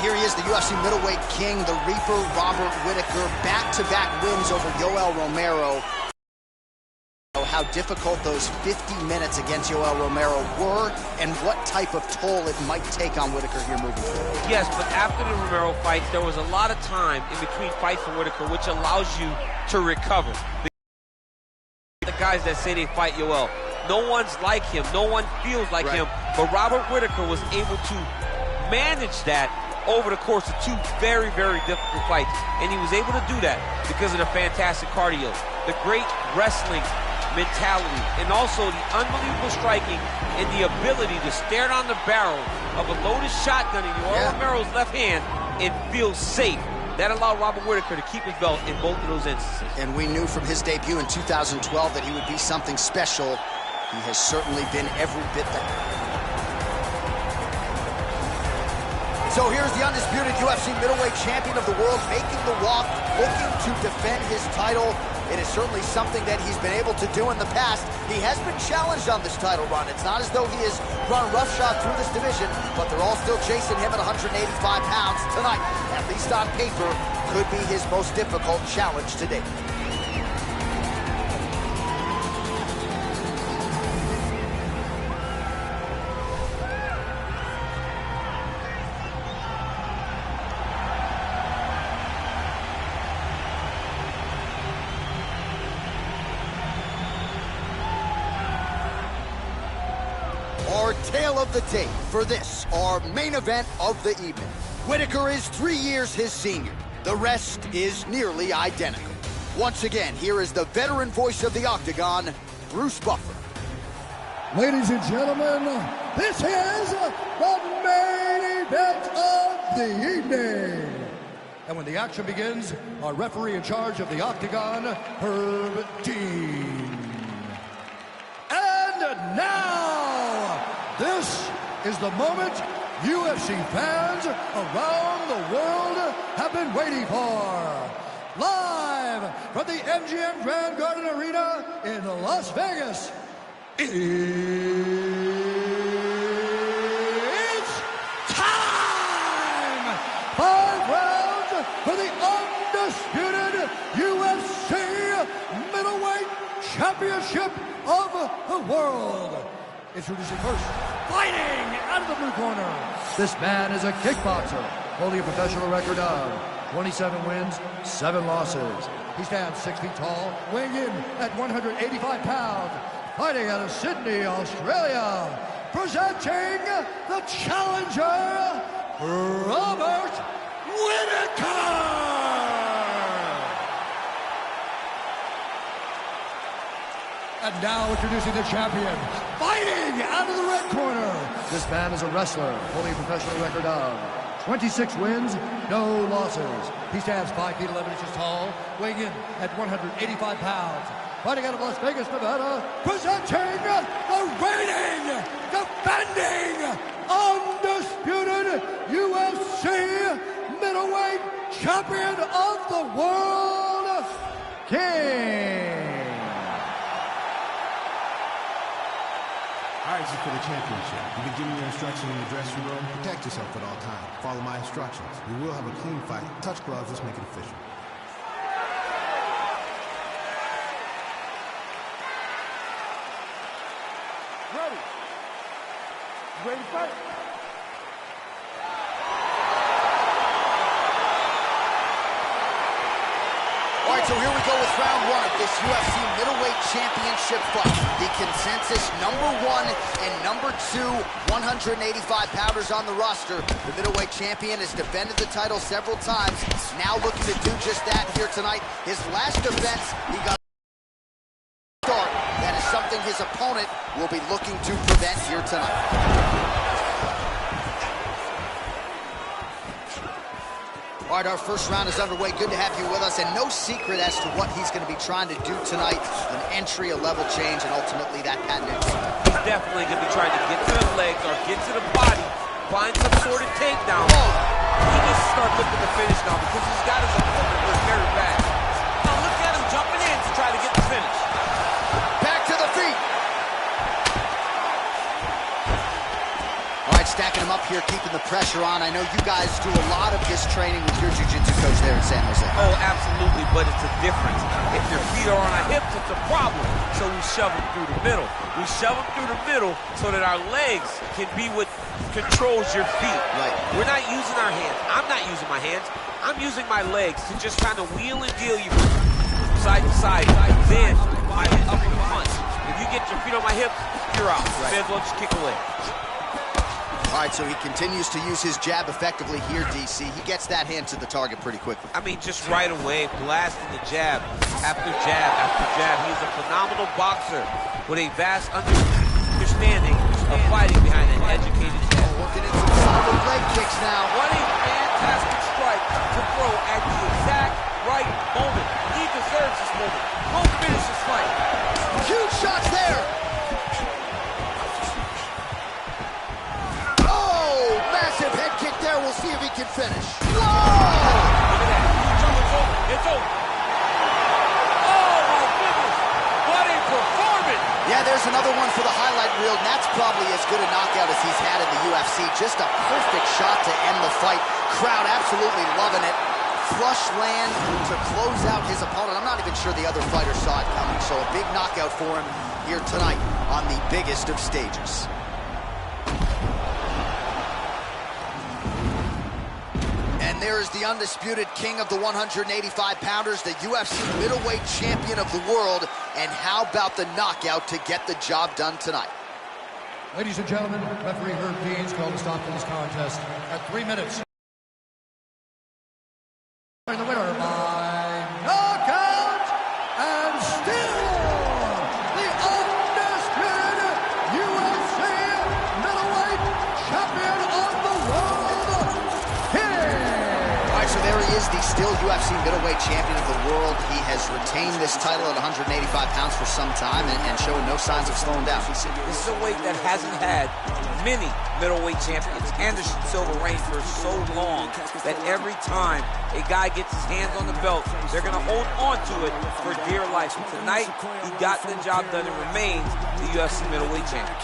here he is, the UFC middleweight king, the Reaper, Robert Whittaker. Back-to-back wins over Yoel Romero. How difficult those 50 minutes against Yoel Romero were and what type of toll it might take on Whittaker here moving forward. Yes, but after the Romero fight, there was a lot of time in between fights for Whittaker, which allows you to recover. The guys that say they fight Yoel, no one's like him, no one feels like him, but Robert Whittaker was able to manage that over the course of two very, very difficult fights, and he was able to do that because of the fantastic cardio, the great wrestling mentality, and also the unbelievable striking and the ability to stare down the barrel of a loaded shotgun in Yoel Romero's left hand and feel safe. That allowed Robert Whittaker to keep his belt in both of those instances. And we knew from his debut in 2012 that he would be something special. He has certainly been every bit that. So here's the undisputed UFC middleweight champion of the world making the walk, looking to defend his title. It is certainly something that he's been able to do in the past. He has been challenged on this title run. It's not as though he has run roughshod through this division, but they're all still chasing him at 185 pounds tonight. At least on paper, could be his most difficult challenge to date. Our tale of the tape for this, our main event of the evening. Whittaker is 3 years his senior. The rest is nearly identical. Once again, here is the veteran voice of the Octagon, Bruce Buffer. Ladies and gentlemen, this is the main event of the evening. And when the action begins, our referee in charge of the Octagon, Herb Dean. And now, this is the moment UFC fans around the world have been waiting for. Live from the MGM Grand Garden Arena in Las Vegas, it's time! 5 rounds for the undisputed UFC middleweight championship of the world. Introducing first, fighting out of the blue corner. This man is a kickboxer, holding a professional record of 27 wins, 7 losses. He stands 6 feet tall, weighing in at 185 pounds. Fighting out of Sydney, Australia. Presenting the challenger, Robert Whittaker. And now introducing the champion, fighting out of the red corner. This man is a wrestler, holding a professional record of 26 wins, no losses. He stands 5 feet 11 inches tall, weighing in at 185 pounds. Fighting out of Las Vegas, Nevada, presenting the reigning, defending, undisputed UFC middleweight champion of the world, King. All right, this is for the championship. You've been giving your instruction in the dressing room. Protect yourself at all times. Follow my instructions. We will have a clean fight. Touch gloves. Let's make it official. Ready? Ready to fight? All right, so here we go with round 1 of this UFC middleweight championship fight. The consensus #1 and #2 185-pounders on the roster. The middleweight champion has defended the title several times, now looking to do just that here tonight. His last defense, he got a start. That is something his opponent will be looking to prevent here tonight. All right, our first round is underway. Good to have you with us, and no secret as to what he's going to be trying to do tonight. An entry, a level change, and ultimately that patented. He's definitely going to be trying to get to the legs or get to the body, find some sort of takedown. He needs to start looking to finish now because he's got his opponent hurt very bad. Now look at him jumping in to try to get the finish. Back to the feet. All right, stacking him up here, keeping the pressure on. I know you guys do a lot of this training with your jiu-jitsu coach there in San Jose. Oh, absolutely, but it's a difference. If your feet are on our hips, it's a problem. So we shove them through the middle. We shove them through the middle so that our legs can be what controls your feet. Right. We're not using our hands. I'm not using my hands. I'm using my legs to just kind of wheel and deal you from side to side. Then my upper punch. If you get your feet on my hips, you're out. Right. May as well just kick away. All right, so he continues to use his jab effectively here, DC. He gets that hand to the target pretty quickly. I mean, just right away, blasting the jab after jab after jab. He's a phenomenal boxer with a vast understanding of fighting behind an educated head. Looking at some solid leg kicks now. What a fantastic strike to throw at the exact right moment. He deserves this moment. Go finish this fight. Huge shots there. Oh, massive head kick there. We'll see if he can finish. Whoa! Look at that. It's over. It's over. Oh, my goodness. What a performance. Yeah, there's another one for the highlight reel, and that's probably as good a knockout as he's had in the UFC. Just a perfect shot to end the fight. Crowd absolutely loving it. Flush land to close out his opponent. I'm not even sure the other fighter saw it coming, so a big knockout for him here tonight on the biggest of stages. And there is the undisputed king of the 185-pounders, the UFC middleweight champion of the world. And how about the knockout to get the job done tonight? Ladies and gentlemen, referee Herb Dean's called to stop this contest at 3 minutes. The winner by knockout and still the undisputed UFC middleweight champion of the world, All right, so there he is, the still UFC middleweight champion of the world. He has retained this title at 185 pounds for some time and showing no signs of slowing down. This is a weight that hasn't had many middleweight champions. Anderson Silva reigned for so long that every time a guy gets his hands on the belt, they're going to hold on to it for dear life. And tonight, he got the job done and remains the UFC middleweight champion.